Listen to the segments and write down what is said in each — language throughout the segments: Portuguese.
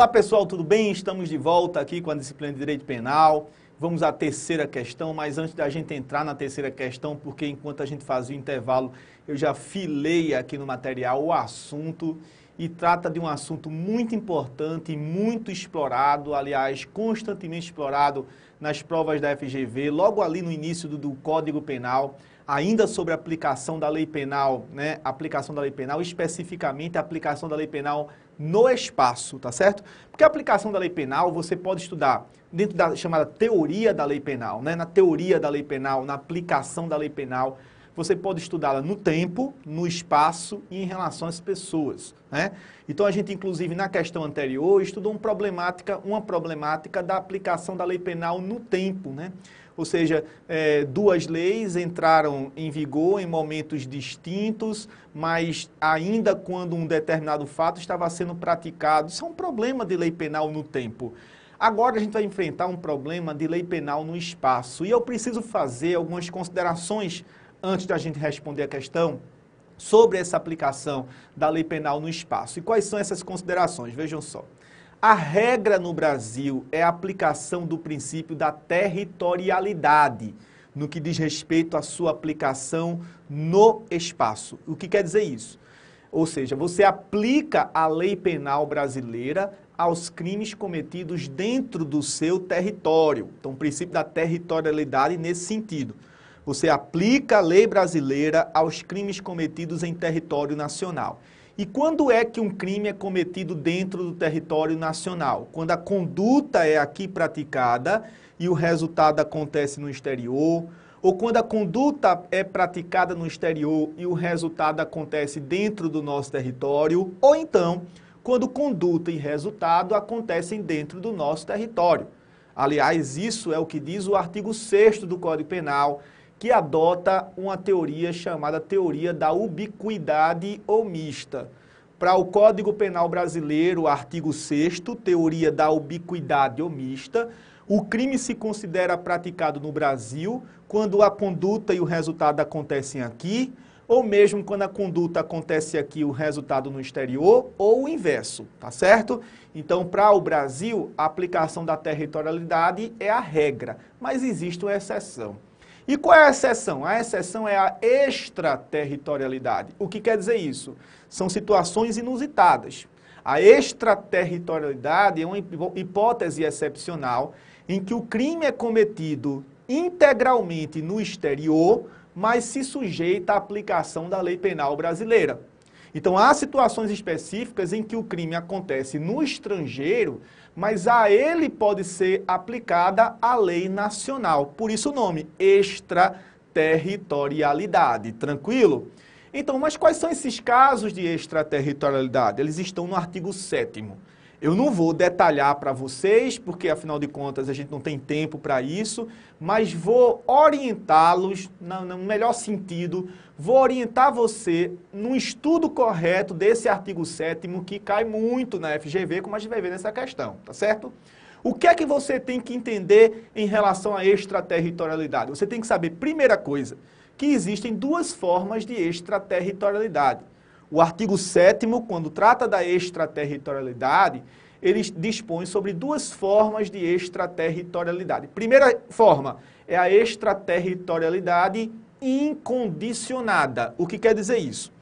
Olá pessoal, tudo bem? Estamos de volta aqui com a disciplina de Direito Penal. Vamos à terceira questão, mas antes da gente entrar na terceira questão, porque enquanto a gente fazia o intervalo, eu já filei aqui no material o assunto e trata de um assunto muito importante e muito explorado, aliás, constantemente explorado nas provas da FGV, logo ali no início do Código Penal, ainda sobre a aplicação da lei penal, né? Aplicação da lei penal, especificamente a aplicação da lei penal no espaço, tá certo? Porque a aplicação da lei penal você pode estudar dentro da chamada teoria da lei penal, né? Na teoria da lei penal, na aplicação da lei penal, você pode estudá-la no tempo, no espaço e em relação às pessoas, né? Então a gente, inclusive, na questão anterior, estudou uma problemática da aplicação da lei penal no tempo, né? Ou seja, duas leis entraram em vigor em momentos distintos, mas ainda quando um determinado fato estava sendo praticado. Isso é um problema de lei penal no tempo. Agora a gente vai enfrentar um problema de lei penal no espaço. E eu preciso fazer algumas considerações antes da gente responder a questão sobre essa aplicação da lei penal no espaço. E quais são essas considerações? Vejam só. A regra no Brasil é a aplicação do princípio da territorialidade, no que diz respeito à sua aplicação no espaço. O que quer dizer isso? Ou seja, você aplica a lei penal brasileira aos crimes cometidos dentro do seu território. Então, o princípio da territorialidade nesse sentido. Você aplica a lei brasileira aos crimes cometidos em território nacional. E quando é que um crime é cometido dentro do território nacional? Quando a conduta é aqui praticada e o resultado acontece no exterior, ou quando a conduta é praticada no exterior e o resultado acontece dentro do nosso território, ou então, quando conduta e resultado acontecem dentro do nosso território. Aliás, isso é o que diz o artigo 6º do Código Penal, que adota uma teoria chamada teoria da ubiquidade omista. Para o Código Penal brasileiro, artigo 6º, teoria da ubiquidade omista, o crime se considera praticado no Brasil quando a conduta e o resultado acontecem aqui, ou mesmo quando a conduta acontece aqui e o resultado no exterior, ou o inverso, tá certo? Então, para o Brasil, a aplicação da territorialidade é a regra, mas existe uma exceção. E qual é a exceção? A exceção é a extraterritorialidade. O que quer dizer isso? São situações inusitadas. A extraterritorialidade é uma hipótese excepcional em que o crime é cometido integralmente no exterior, mas se sujeita à aplicação da lei penal brasileira. Então, há situações específicas em que o crime acontece no estrangeiro, mas a ele pode ser aplicada a lei nacional. Por isso o nome, extraterritorialidade. Tranquilo? Então, mas quais são esses casos de extraterritorialidade? Eles estão no artigo 7º. Eu não vou detalhar para vocês, porque afinal de contas a gente não tem tempo para isso, mas vou orientá-los, no melhor sentido, vou orientar você num estudo correto desse artigo 7º, que cai muito na FGV, como a gente vai ver nessa questão, tá certo? O que é que você tem que entender em relação à extraterritorialidade? Você tem que saber, primeira coisa, que existem duas formas de extraterritorialidade. O artigo 7º, quando trata da extraterritorialidade, ele dispõe sobre duas formas de extraterritorialidade. Primeira forma é a extraterritorialidade incondicionada. O que quer dizer isso?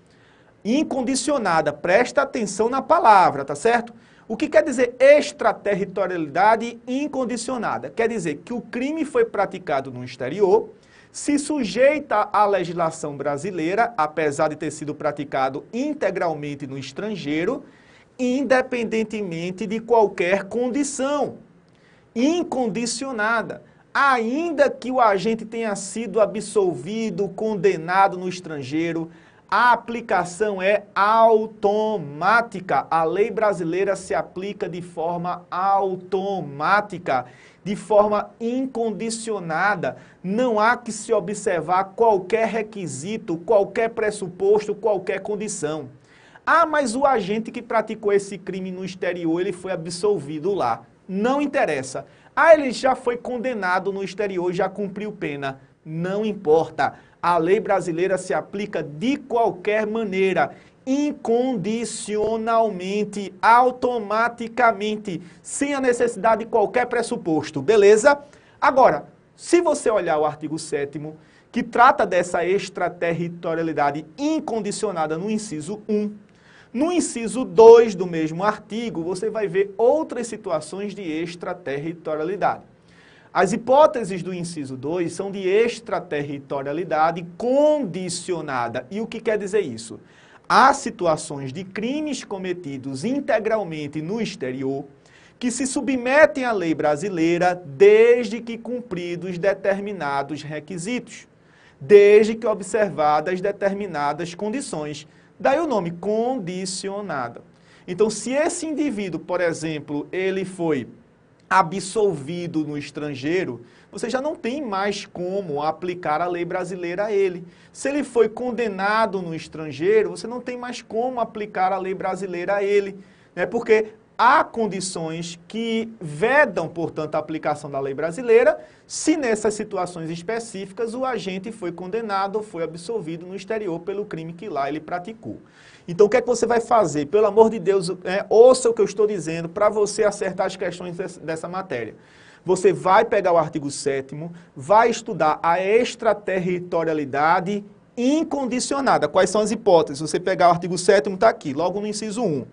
Incondicionada, presta atenção na palavra, tá certo? O que quer dizer extraterritorialidade incondicionada? Quer dizer que o crime foi praticado no exterior, se sujeita à legislação brasileira, apesar de ter sido praticado integralmente no estrangeiro, independentemente de qualquer condição. Incondicionada. Ainda que o agente tenha sido absolvido, condenado no estrangeiro, a aplicação é automática. A lei brasileira se aplica de forma automática, de forma incondicionada. Não há que se observar qualquer requisito, qualquer pressuposto, qualquer condição. Ah, mas o agente que praticou esse crime no exterior, ele foi absolvido lá. Não interessa. Ah, ele já foi condenado no exterior, já cumpriu pena. Não importa. A lei brasileira se aplica de qualquer maneira, incondicionalmente, automaticamente, sem a necessidade de qualquer pressuposto, beleza? Agora, se você olhar o artigo 7º, que trata dessa extraterritorialidade incondicionada no inciso 1, no inciso 2 do mesmo artigo, você vai ver outras situações de extraterritorialidade. As hipóteses do inciso 2 são de extraterritorialidade condicionada. E o que quer dizer isso? Há situações de crimes cometidos integralmente no exterior que se submetem à lei brasileira desde que cumpridos determinados requisitos, desde que observadas determinadas condições. Daí o nome condicionada. Então, se esse indivíduo, por exemplo, ele foi absolvido no estrangeiro, você já não tem mais como aplicar a lei brasileira a ele. Se ele foi condenado no estrangeiro, você não tem mais como aplicar a lei brasileira a ele, né? Porque há condições que vedam, portanto, a aplicação da lei brasileira, se nessas situações específicas o agente foi condenado ou foi absolvido no exterior pelo crime que lá ele praticou. Então, o que é que você vai fazer? Pelo amor de Deus, ouça o que eu estou dizendo para você acertar as questões dessa matéria. Você vai pegar o artigo 7º, vai estudar a extraterritorialidade incondicionada. Quais são as hipóteses? Você pegar o artigo 7º, está aqui, logo no inciso 1.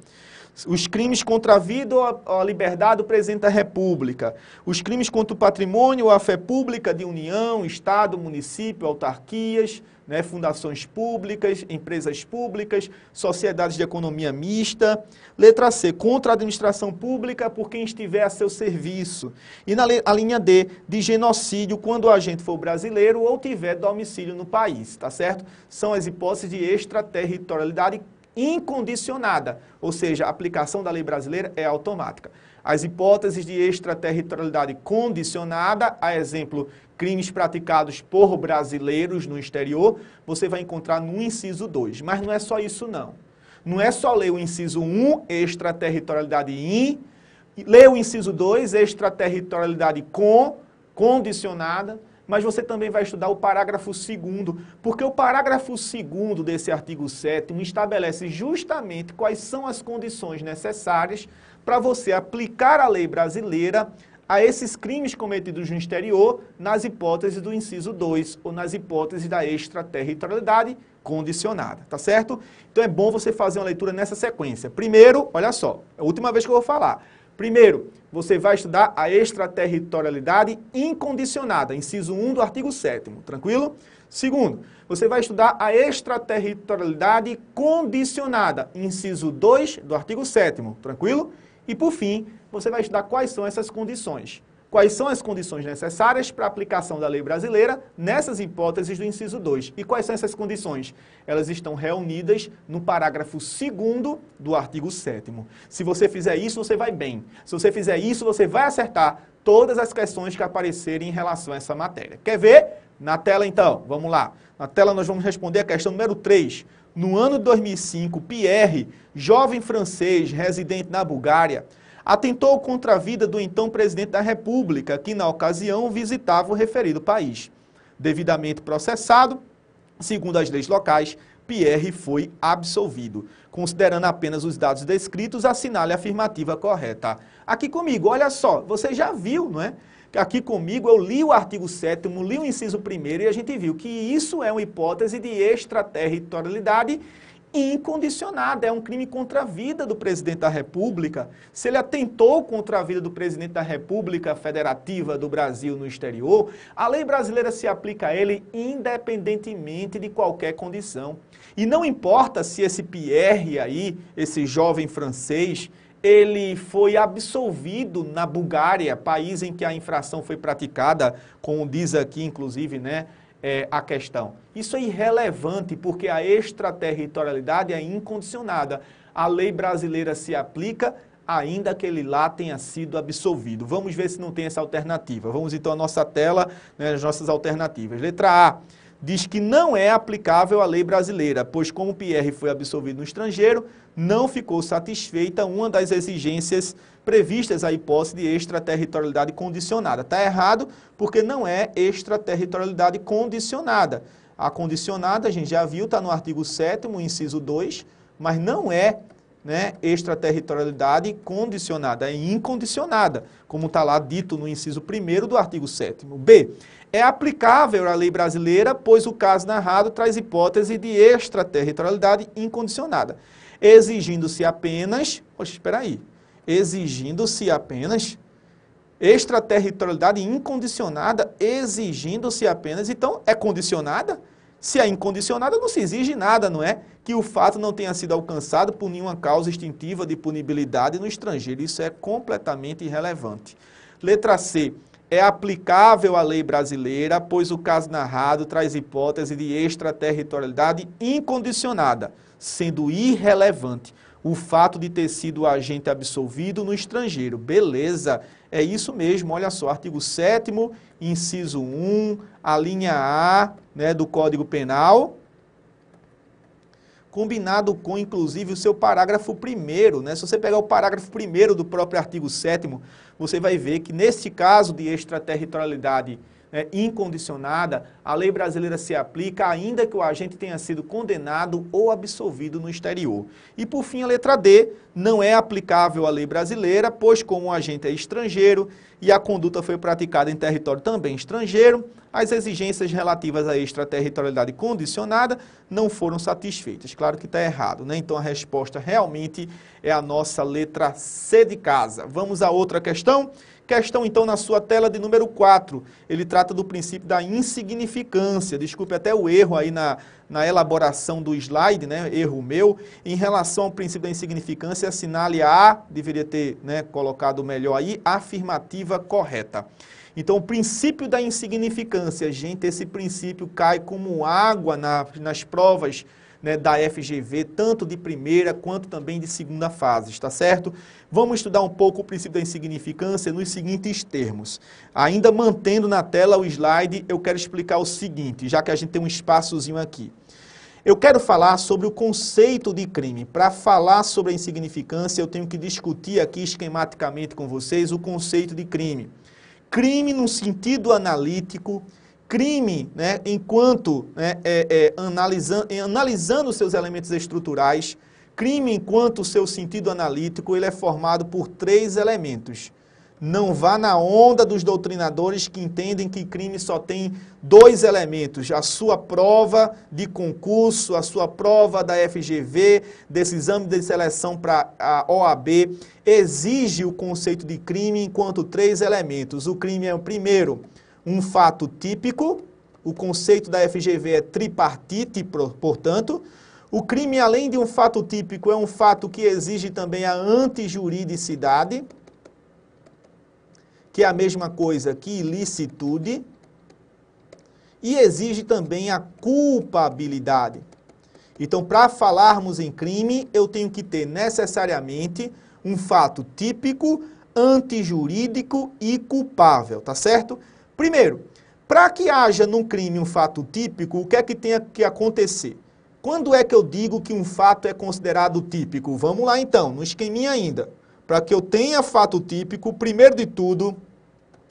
Os crimes contra a vida ou a liberdade do presidente da República. Os crimes contra o patrimônio ou a fé pública de União, Estado, município, autarquias, né, fundações públicas, empresas públicas, sociedades de economia mista. Letra C, contra a administração pública por quem estiver a seu serviço. E a linha D, de genocídio quando o agente for brasileiro ou tiver domicílio no país, tá certo? São as hipóteses de extraterritorialidade incondicionada, ou seja, a aplicação da lei brasileira é automática. As hipóteses de extraterritorialidade condicionada, a exemplo, crimes praticados por brasileiros no exterior, você vai encontrar no inciso 2. Mas não é só isso, não. Não é só ler o inciso 1, extraterritorialidade ler o inciso 2, extraterritorialidade condicionada, mas você também vai estudar o parágrafo 2º, porque o parágrafo 2º desse artigo 7º estabelece justamente quais são as condições necessárias para você aplicar a lei brasileira a esses crimes cometidos no exterior nas hipóteses do inciso 2 ou nas hipóteses da extraterritorialidade condicionada, tá certo? Então é bom você fazer uma leitura nessa sequência. Primeiro, olha só, é a última vez que eu vou falar. Primeiro, você vai estudar a extraterritorialidade incondicionada, inciso 1 do artigo 7º, tranquilo? Segundo, você vai estudar a extraterritorialidade condicionada, inciso 2 do artigo 7º, tranquilo? E por fim, você vai estudar quais são essas condições. Quais são as condições necessárias para a aplicação da lei brasileira nessas hipóteses do inciso 2. E quais são essas condições? Elas estão reunidas no parágrafo 2º do artigo 7º. Se você fizer isso, você vai bem. Se você fizer isso, você vai acertar todas as questões que aparecerem em relação a essa matéria. Quer ver? Na tela, então, vamos lá. Na tela nós vamos responder a questão número 3. No ano de 2005, Pierre, jovem francês residente na Bulgária, atentou contra a vida do então presidente da República, que na ocasião visitava o referido país. Devidamente processado, segundo as leis locais, Pierre foi absolvido. Considerando apenas os dados descritos, assinale a afirmativa correta. Aqui comigo, olha só, você já viu, não é? Aqui comigo eu li o artigo 7º, li o inciso 1º e a gente viu que isso é uma hipótese de extraterritorialidade incondicionada, é um crime contra a vida do presidente da República. Se ele atentou contra a vida do presidente da República Federativa do Brasil no exterior, a lei brasileira se aplica a ele independentemente de qualquer condição. E não importa se esse Pierre aí, esse jovem francês, ele foi absolvido na Bulgária, país em que a infração foi praticada, como diz aqui, inclusive, né, a questão. Isso é irrelevante, porque a extraterritorialidade é incondicionada. A lei brasileira se aplica, ainda que ele lá tenha sido absolvido. Vamos ver se não tem essa alternativa. Vamos então à nossa tela, né, as nossas alternativas. Letra A. Diz que não é aplicável a lei brasileira, pois como Pierre foi absolvido no estrangeiro, não ficou satisfeita uma das exigências previstas à hipótese de extraterritorialidade condicionada. Está errado, porque não é extraterritorialidade condicionada. A condicionada, a gente já viu, está no artigo 7º, inciso 2, mas não é, né, extraterritorialidade condicionada, é incondicionada, como está lá dito no inciso 1º do artigo 7º. B. É aplicável à lei brasileira, pois o caso narrado traz hipótese de extraterritorialidade incondicionada, exigindo-se apenas, poxa, espera aí, exigindo-se apenas extraterritorialidade incondicionada, exigindo-se apenas, então é condicionada? Se é incondicionada, não se exige nada, não é? Que o fato não tenha sido alcançado por nenhuma causa extintiva de punibilidade no estrangeiro. Isso é completamente irrelevante. Letra C. É aplicável à lei brasileira, pois o caso narrado traz hipótese de extraterritorialidade incondicionada, sendo irrelevante o fato de ter sido agente absolvido no estrangeiro. Beleza, é isso mesmo, olha só, artigo 7º, inciso 1, a linha A, né, do Código Penal, combinado com, inclusive, o seu parágrafo 1º, né? Se você pegar o parágrafo 1º do próprio artigo 7º, você vai ver que, neste caso de extraterritorialidade, né, incondicionada, a lei brasileira se aplica ainda que o agente tenha sido condenado ou absolvido no exterior. E, por fim, a letra D, não é aplicável à lei brasileira, pois como o agente é estrangeiro e a conduta foi praticada em território também estrangeiro, as exigências relativas à extraterritorialidade condicionada não foram satisfeitas. Claro que está errado, né? Então a resposta realmente é a nossa letra C de casa. Vamos a outra questão? Questão, então, na sua tela de número 4. Ele trata do princípio da insignificância. Desculpe até o erro aí na elaboração do slide, né? Erro meu. Em relação ao princípio da insignificância, assinale a, deveria ter, né, colocado melhor aí, afirmativa correta. Então, o princípio da insignificância, gente, esse princípio cai como água nas provas, né, da FGV, tanto de primeira quanto também de segunda fase, está certo? Vamos estudar um pouco o princípio da insignificância nos seguintes termos. Ainda mantendo na tela o slide, eu quero explicar o seguinte, já que a gente tem um espaçozinho aqui. Eu quero falar sobre o conceito de crime. Para falar sobre a insignificância, eu tenho que discutir aqui esquematicamente com vocês o conceito de crime. Crime no sentido analítico, crime, né, enquanto, né, analisando seus elementos estruturais, crime enquanto seu sentido analítico, ele é formado por 3 elementos. Não vá na onda dos doutrinadores que entendem que crime só tem 2 elementos, a sua prova de concurso, a sua prova da FGV, desse exame de seleção para a OAB, exige o conceito de crime enquanto 3 elementos. O crime é, primeiro, um fato típico, o conceito da FGV é tripartite, portanto. O crime, além de um fato típico, é um fato que exige também a antijuridicidade, que é a mesma coisa que ilicitude, e exige também a culpabilidade. Então, para falarmos em crime, eu tenho que ter necessariamente um fato típico, antijurídico e culpável, tá certo? Primeiro, para que haja num crime um fato típico, o que é que tem que acontecer? Quando é que eu digo que um fato é considerado típico? Vamos lá então, no esqueminha ainda. Para que eu tenha fato típico, primeiro de tudo,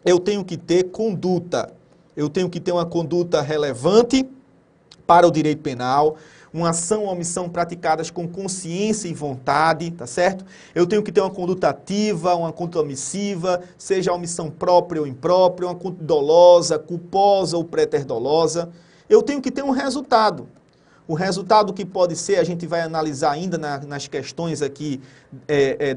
eu tenho que ter conduta. Eu tenho que ter uma conduta relevante para o direito penal, uma ação ou omissão praticadas com consciência e vontade, tá certo? Eu tenho que ter uma conduta ativa, uma conduta omissiva, seja a omissão própria ou imprópria, uma conduta dolosa, culposa ou preterdolosa. Eu tenho que ter um resultado. O resultado que pode ser, a gente vai analisar ainda nas questões aqui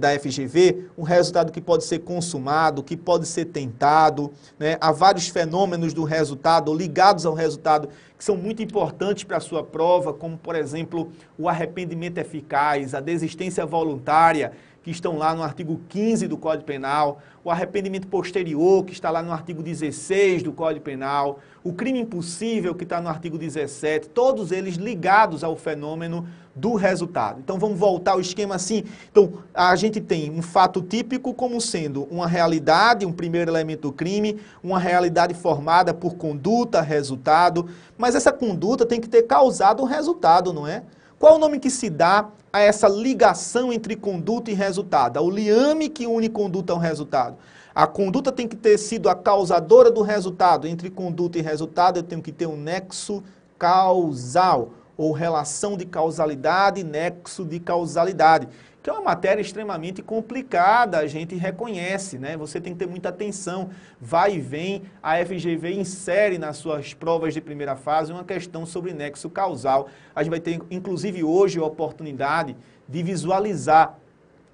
da FGV, um resultado que pode ser consumado, que pode ser tentado, né? Há vários fenômenos do resultado, ligados ao resultado, que são muito importantes para a sua prova, como, por exemplo, o arrependimento eficaz, a desistência voluntária, que estão lá no artigo 15 do Código Penal, o arrependimento posterior, que está lá no artigo 16 do Código Penal, o crime impossível, que está no artigo 17, todos eles ligados ao fenômeno do resultado. Então, vamos voltar ao esquema assim. Então, a gente tem um fato típico como sendo uma realidade, um primeiro elemento do crime, uma realidade formada por conduta, resultado, mas essa conduta tem que ter causado um resultado, não é? Qual o nome que se dá a essa ligação entre conduta e resultado? O liame que une conduta ao resultado. A conduta tem que ter sido a causadora do resultado. Entre conduta e resultado, eu tenho que ter um nexo causal. ou relação de causalidade, nexo de causalidade, que é uma matéria extremamente complicada, a gente reconhece, né? Você tem que ter muita atenção, vai e vem, a FGV insere nas suas provas de primeira fase uma questão sobre nexo causal. A gente vai ter, inclusive hoje, a oportunidade de visualizar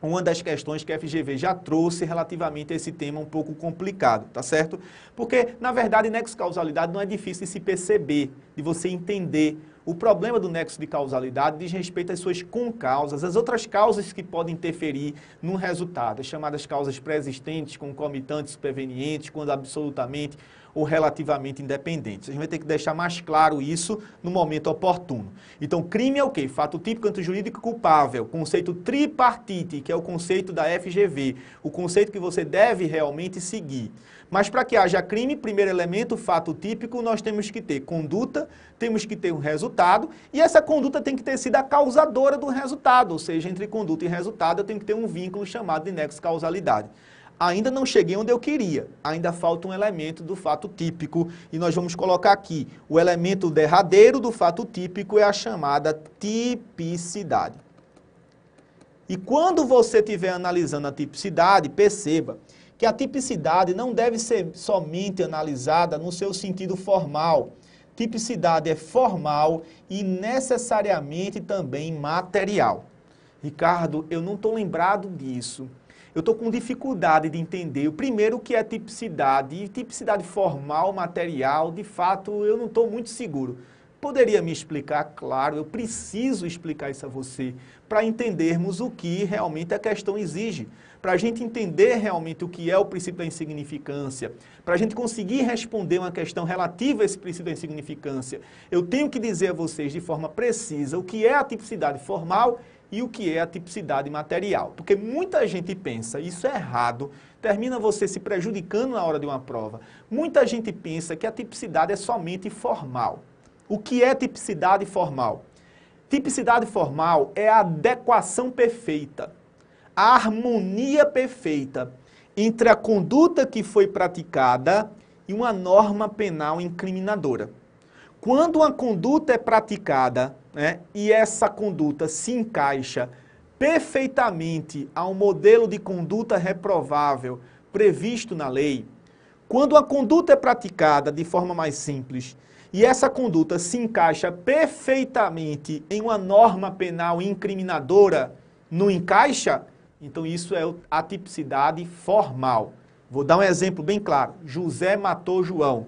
uma das questões que a FGV já trouxe relativamente a esse tema um pouco complicado, tá certo? Porque, na verdade, nexo de causalidade não é difícil de se perceber, de você entender. O problema do nexo de causalidade diz respeito às suas concausas, as outras causas que podem interferir no resultado, as chamadas causas pré-existentes, concomitantes, supervenientes, quando absolutamente ou relativamente independentes. A gente vai ter que deixar mais claro isso no momento oportuno. Então, crime é o quê? Fato típico, antijurídico e culpável. Conceito tripartite, que é o conceito da FGV, o conceito que você deve realmente seguir. Mas para que haja crime, primeiro elemento, fato típico, nós temos que ter conduta, temos que ter um resultado, e essa conduta tem que ter sido a causadora do resultado, ou seja, entre conduta e resultado eu tenho que ter um vínculo chamado de nexo causalidade. Ainda não cheguei onde eu queria, ainda falta um elemento do fato típico, e nós vamos colocar aqui, o elemento derradeiro do fato típico é a chamada tipicidade. E quando você estiver analisando a tipicidade, perceba que a tipicidade não deve ser somente analisada no seu sentido formal. Tipicidade é formal e necessariamente também material. Ricardo, eu não estou lembrado disso. Eu estou com dificuldade de entender, primeiro, o que é tipicidade, e tipicidade formal, material, de fato, eu não estou muito seguro. Poderia me explicar? Claro, eu preciso explicar isso a você, para entendermos o que realmente a questão exige, para a gente entender realmente o que é o princípio da insignificância, para a gente conseguir responder uma questão relativa a esse princípio da insignificância. Eu tenho que dizer a vocês de forma precisa o que é a tipicidade formal e o que é a tipicidade material. Porque muita gente pensa, isso é errado, termina você se prejudicando na hora de uma prova. Muita gente pensa que a tipicidade é somente formal. O que é tipicidade formal? Tipicidade formal é a adequação perfeita, a harmonia perfeita entre a conduta que foi praticada e uma norma penal incriminadora. Quando uma conduta é praticada, né, e essa conduta se encaixa perfeitamente ao modelo de conduta reprovável previsto na lei, quando a conduta é praticada de forma mais simples e essa conduta se encaixa perfeitamente em uma norma penal incriminadora, não encaixa? Então isso é a tipicidade formal. Vou dar um exemplo bem claro. José matou João.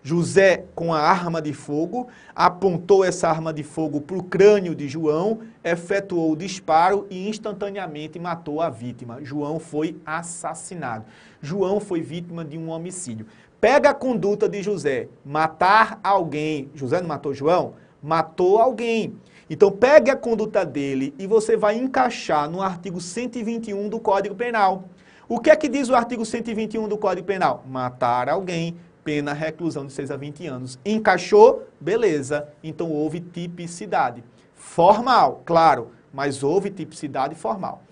José, com a arma de fogo, apontou essa arma de fogo para o crânio de João, efetuou o disparo e instantaneamente matou a vítima. João foi assassinado. João foi vítima de um homicídio. Pega a conduta de José, matar alguém. José não matou João? Matou alguém. Então pegue a conduta dele e você vai encaixar no artigo 121 do Código Penal. O que é que diz o artigo 121 do Código Penal? Matar alguém. Pena reclusão de 6 a 20 anos. Encaixou? Beleza. Então houve tipicidade. Formal, claro, mas houve tipicidade formal.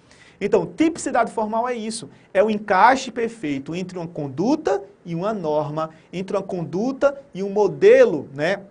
Então, tipicidade formal é isso. É o encaixe perfeito entre uma conduta e uma norma, entre uma conduta e um modelo, né,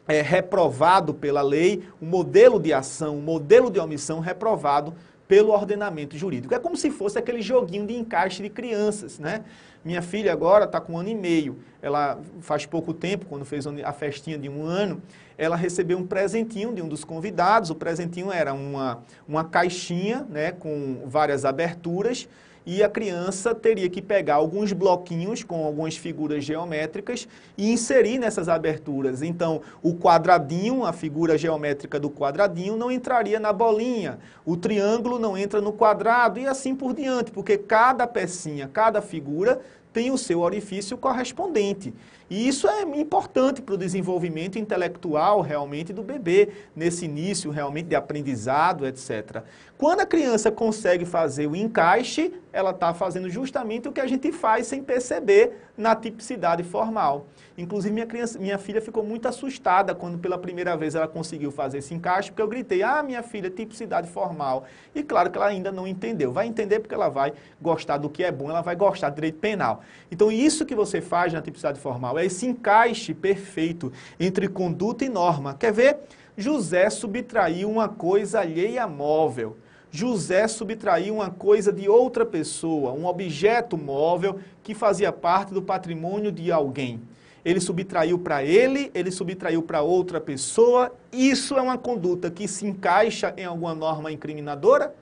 reprovado pela lei, um modelo de ação, um modelo de omissão reprovado pelo ordenamento jurídico. É como se fosse aquele joguinho de encaixe de crianças, né? Minha filha agora está com 1 ano e meio, ela faz pouco tempo, quando fez a festinha de 1 ano, ela recebeu um presentinho de um dos convidados, o presentinho era uma caixinha, né, com várias aberturas, e a criança teria que pegar alguns bloquinhos com algumas figuras geométricas e inserir nessas aberturas. Então, o quadradinho, a figura geométrica do quadradinho não entraria na bolinha, o triângulo não entra no quadrado e assim por diante, porque cada pecinha, cada figura tem o seu orifício correspondente. E isso é importante para o desenvolvimento intelectual realmente do bebê, nesse início realmente de aprendizado, etc. Quando a criança consegue fazer o encaixe, ela está fazendo justamente o que a gente faz sem perceber na tipicidade formal. Inclusive, minha filha ficou muito assustada quando pela primeira vez ela conseguiu fazer esse encaixe, porque eu gritei, minha filha, tipicidade formal. E claro que ela ainda não entendeu. Vai entender porque ela vai gostar do que é bom, ela vai gostar do direito penal. Então, isso que você faz na tipicidade formal formal, é esse encaixe perfeito entre conduta e norma. Quer ver? José subtraiu uma coisa alheia móvel. José subtraiu uma coisa de outra pessoa, um objeto móvel que fazia parte do patrimônio de alguém. Ele subtraiu para ele subtraiu para outra pessoa. Isso é uma conduta que se encaixa em alguma norma incriminadora?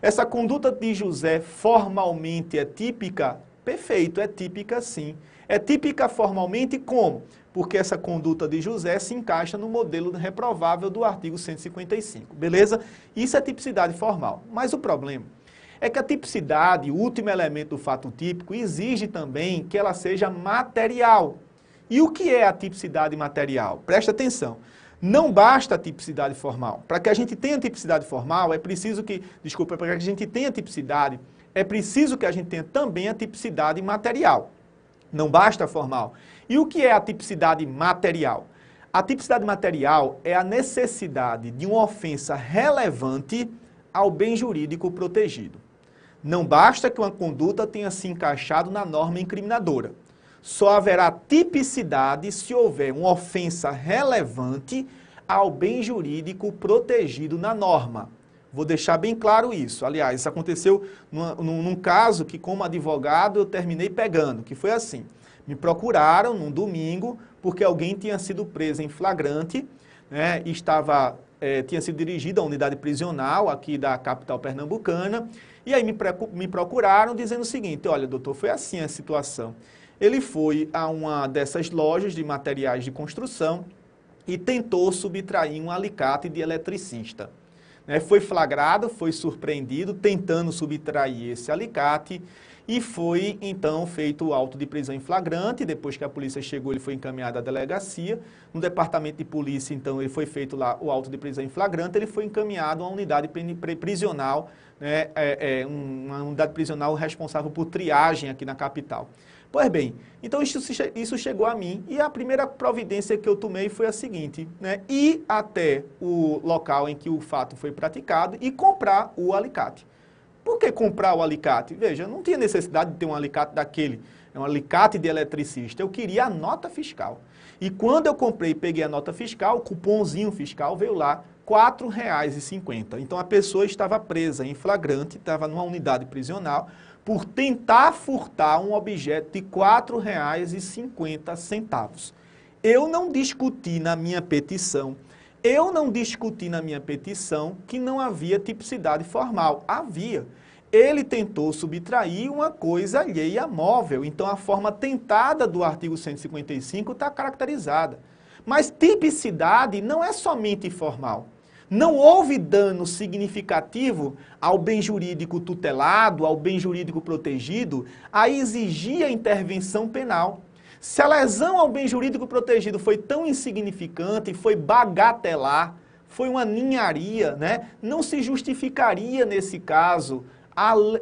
Essa conduta de José formalmente é típica? Perfeito, é típica sim. É típica formalmente como? Porque essa conduta de José se encaixa no modelo reprovável do artigo 155, beleza? Isso é tipicidade formal. Mas o problema é que a tipicidade, o último elemento do fato típico, exige também que ela seja material. E o que é a tipicidade material? Presta atenção. Não basta a tipicidade formal. Para que a gente tenha tipicidade formal, é preciso que... Desculpa, para que a gente tenha tipicidade, é preciso que a gente tenha também a tipicidade material. Não basta a formal. E o que é a tipicidade material? A tipicidade material é a necessidade de uma ofensa relevante ao bem jurídico protegido. Não basta que uma conduta tenha se encaixado na norma incriminadora. Só haverá tipicidade se houver uma ofensa relevante ao bem jurídico protegido na norma. Vou deixar bem claro isso. Aliás, isso aconteceu num caso que, como advogado, eu terminei pegando, que foi assim. Me procuraram num domingo, porque alguém tinha sido preso em flagrante, né, e tinha sido dirigido à unidade prisional aqui da capital pernambucana, e aí me procuraram dizendo o seguinte: olha, doutor, foi assim a situação. Ele foi a uma dessas lojas de materiais de construção e tentou subtrair um alicate de eletricista. Foi flagrado, foi surpreendido, tentando subtrair esse alicate e foi, então, feito o auto de prisão em flagrante. Depois que a polícia chegou, ele foi encaminhado à delegacia. No departamento de polícia, então, ele foi feito lá o auto de prisão em flagrante, ele foi encaminhado a uma unidade prisional, né, uma unidade prisional responsável por triagem aqui na capital. Pois bem, então isso chegou a mim e a primeira providência que eu tomei foi a seguinte, né, ir até o local em que o fato foi praticado e comprar o alicate. Por que comprar o alicate? Veja, eu não tinha necessidade de ter um alicate daquele, é um alicate de eletricista, eu queria a nota fiscal. E quando eu comprei e peguei a nota fiscal, o cupomzinho fiscal veio lá, R$ 4,50. Então a pessoa estava presa em flagrante, estava numa unidade prisional, por tentar furtar um objeto de R$ 4,50. Eu não discuti na minha petição, que não havia tipicidade formal. Havia. Ele tentou subtrair uma coisa alheia móvel, então a forma tentada do artigo 155 está caracterizada. Mas tipicidade não é somente formal. Não houve dano significativo ao bem jurídico tutelado, ao bem jurídico protegido, a exigir a intervenção penal. Se a lesão ao bem jurídico protegido foi tão insignificante, foi bagatelar, foi uma ninharia, né? Não se justificaria, nesse caso,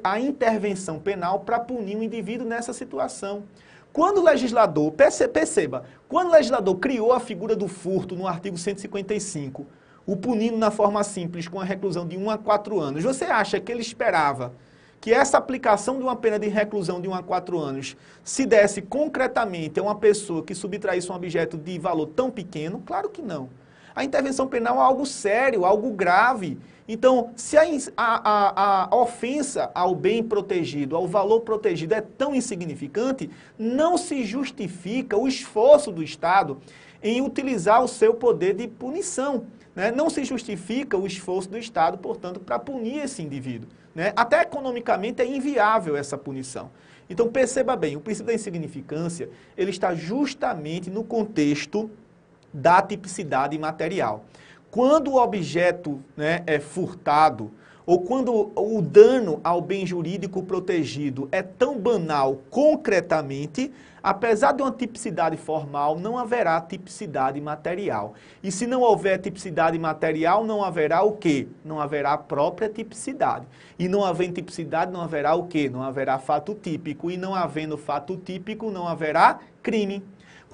a intervenção penal para punir o indivíduo nessa situação. Quando o legislador, perceba, quando o legislador criou a figura do furto no artigo 155, o punindo na forma simples com a reclusão de 1 a 4 anos, você acha que ele esperava que essa aplicação de uma pena de reclusão de 1 a 4 anos se desse concretamente a uma pessoa que subtraísse um objeto de valor tão pequeno? Claro que não. A intervenção penal é algo sério, algo grave. Então, se a ofensa ao bem protegido, ao valor protegido é tão insignificante, não se justifica o esforço do Estado em utilizar o seu poder de punição. Né? Não se justifica o esforço do Estado, portanto, para punir esse indivíduo. Né? Até economicamente é inviável essa punição. Então, perceba bem, o princípio da insignificância, ele está justamente no contexto da tipicidade material. Quando o objeto, né, é furtado, ou quando o dano ao bem jurídico protegido é tão banal concretamente, apesar de uma tipicidade formal, não haverá tipicidade material. E se não houver tipicidade material, não haverá o quê? Não haverá a própria tipicidade. E não havendo tipicidade, não haverá o quê? Não haverá fato típico. E não havendo fato típico, não haverá crime.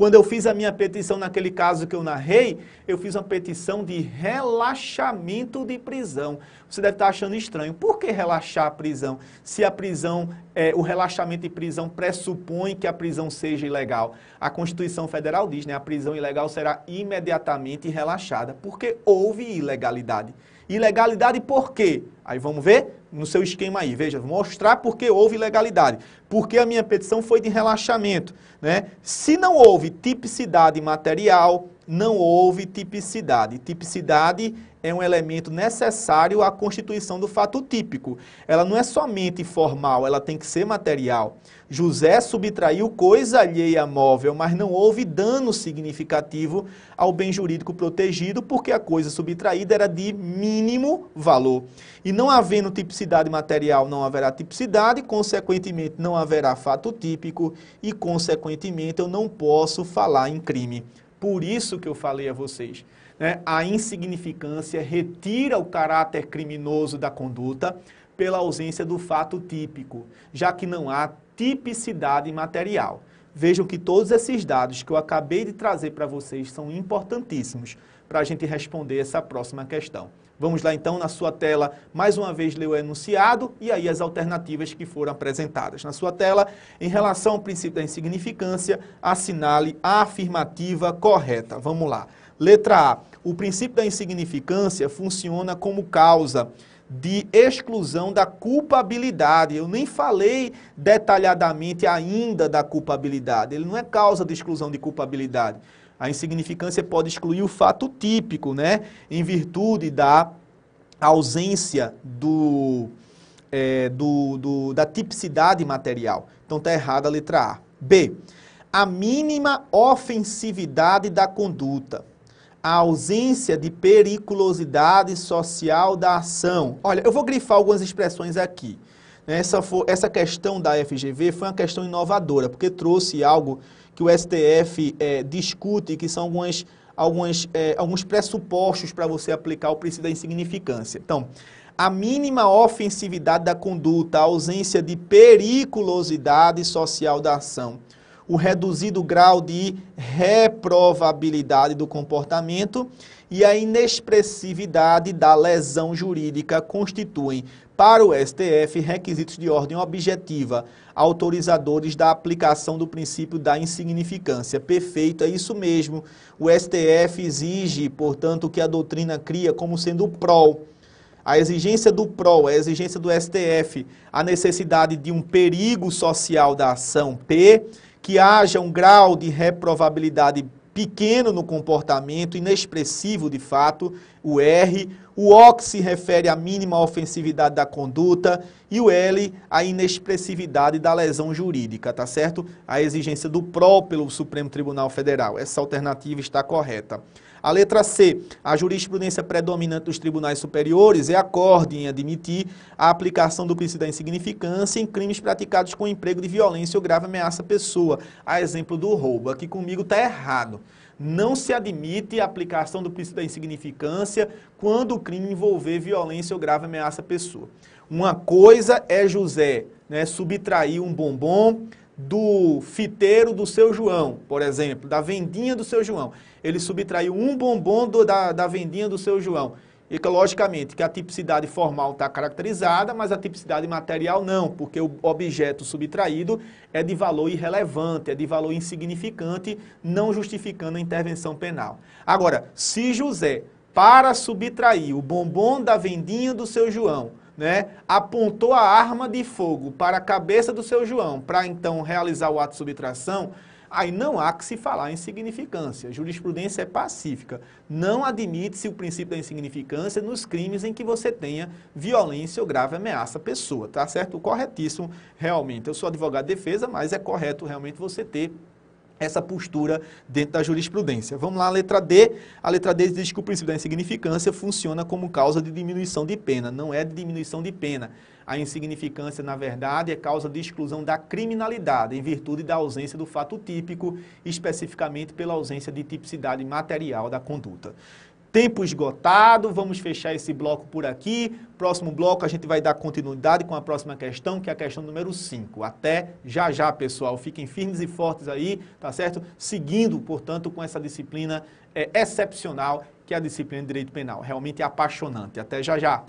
Quando eu fiz a minha petição naquele caso que eu narrei, eu fiz uma petição de relaxamento de prisão. Você deve estar achando estranho. Por que relaxar a prisão? Se a prisão, o relaxamento de prisão pressupõe que a prisão seja ilegal. A Constituição Federal diz, né, a prisão ilegal será imediatamente relaxada, porque houve ilegalidade. Ilegalidade por quê? Aí vamos ver no seu esquema aí, veja, vou mostrar por que houve ilegalidade. Porque a minha petição foi de relaxamento, né? Se não houve tipicidade material, não houve tipicidade. Tipicidade é um elemento necessário à constituição do fato típico. Ela não é somente formal, ela tem que ser material. José subtraiu coisa alheia móvel, mas não houve dano significativo ao bem jurídico protegido, porque a coisa subtraída era de mínimo valor. E não havendo tipicidade material, não haverá tipicidade, consequentemente não haverá fato típico e, consequentemente, eu não posso falar em crime. Por isso que eu falei a vocês, né? A insignificância retira o caráter criminoso da conduta pela ausência do fato típico, já que não há tipicidade material. Vejam que todos esses dados que eu acabei de trazer para vocês são importantíssimos para a gente responder essa próxima questão. Vamos lá então, na sua tela, mais uma vez ler o enunciado e aí as alternativas que foram apresentadas. Na sua tela, em relação ao princípio da insignificância, assinale a afirmativa correta. Vamos lá. Letra A. O princípio da insignificância funciona como causa de exclusão da culpabilidade. Eu nem falei detalhadamente ainda da culpabilidade. Ele não é causa de exclusão de culpabilidade. A insignificância pode excluir o fato típico, né? Em virtude da ausência da tipicidade material. Então está errada a letra A. B. A mínima ofensividade da conduta. A ausência de periculosidade social da ação. Olha, eu vou grifar algumas expressões aqui. Essa questão da FGV foi uma questão inovadora, porque trouxe algo que o STF discute, que são alguns pressupostos para você aplicar o princípio da insignificância. Então, a mínima ofensividade da conduta, a ausência de periculosidade social da ação, o reduzido grau de reprovabilidade do comportamento e a inexpressividade da lesão jurídica constituem, para o STF, requisitos de ordem objetiva, autorizadores da aplicação do princípio da insignificância. Perfeito, é isso mesmo. O STF exige, portanto, que a doutrina cria como sendo o prol. A exigência do prol, a exigência do STF, a necessidade de um perigo social da ação, P, que haja um grau de reprovabilidade pequeno no comportamento, inexpressivo de fato, o R, o O que se refere à mínima ofensividade da conduta e o L, a inexpressividade da lesão jurídica, tá certo? A exigência do prol pelo Supremo Tribunal Federal. Essa alternativa está correta. A letra C, a jurisprudência predominante dos tribunais superiores é acorde em admitir a aplicação do princípio da insignificância em crimes praticados com emprego de violência ou grave ameaça à pessoa. A exemplo do roubo. Aqui comigo está errado. Não se admite a aplicação do princípio da insignificância quando o crime envolver violência ou grave ameaça à pessoa. Uma coisa é José, né, subtrair um bombom do fiteiro do seu João, por exemplo, da vendinha do seu João. Ele subtraiu um bombom da vendinha do seu João. E que, logicamente, que a tipicidade formal está caracterizada, mas a tipicidade material não, porque o objeto subtraído é de valor irrelevante, é de valor insignificante, não justificando a intervenção penal. Agora, se José, para subtrair o bombom da vendinha do seu João, né, apontou a arma de fogo para a cabeça do seu João, para então realizar o ato de subtração, aí não há que se falar em insignificância. A jurisprudência é pacífica. Não admite-se o princípio da insignificância nos crimes em que você tenha violência ou grave ameaça à pessoa, tá certo? Corretíssimo, realmente. Eu sou advogado de defesa, mas é correto realmente você ter essa postura dentro da jurisprudência. Vamos lá, a letra D. A letra D diz que o princípio da insignificância funciona como causa de diminuição de pena. Não é de diminuição de pena. A insignificância, na verdade, é causa de exclusão da criminalidade, em virtude da ausência do fato típico, especificamente pela ausência de tipicidade material da conduta. Tempo esgotado, vamos fechar esse bloco por aqui. Próximo bloco a gente vai dar continuidade com a próxima questão, que é a questão número 5. Até já já, pessoal. Fiquem firmes e fortes aí, tá certo? Seguindo, portanto, com essa disciplina excepcional, que é a disciplina de Direito Penal. Realmente é apaixonante. Até já já.